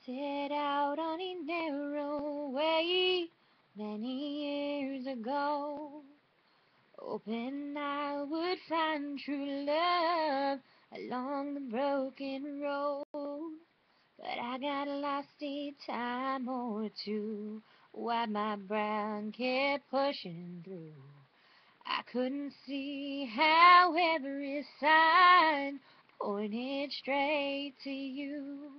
Set out on a narrow way many years ago, hoping I would find true love along the broken road. But I got lost a time or two while my brow and kept pushing through. I couldn't see how every sign pointed straight to you.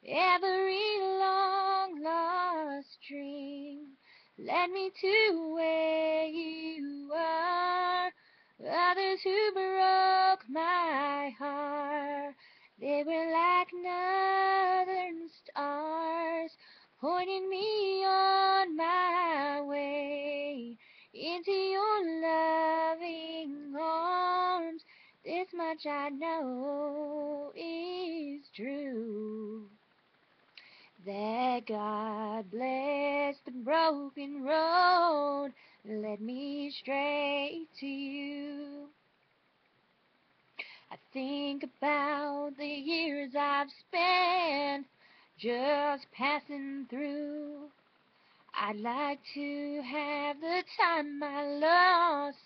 Every long lost dream led me to where you are. Others who broke my heart, they were like northern stars, pointing me on my way into your loving arms. This much I know is true, that God blessed the broken road and led me straight to you. I think about the years I've spent just passing through. I'd like to have the time I lost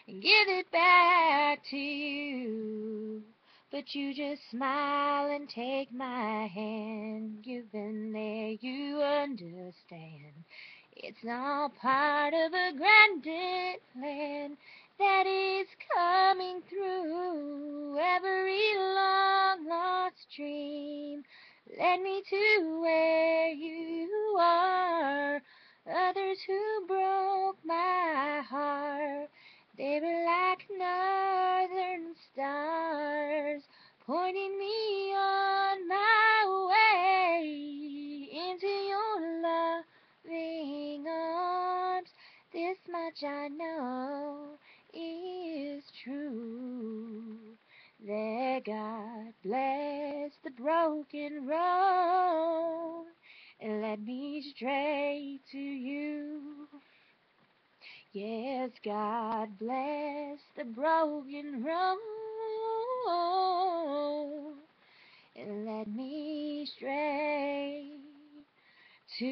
and give it back to you. But you just smile and take my hand. You've been there, you understand. It's all part of a grander plan that is coming through. Every long lost dream led me to where you are. Others who broke my heart, they were like northern stars, pointing me on my way into your loving arms. This much I know is true, that God bless the broken road and led me straight to you. Yes, God bless the broken road and led me straight to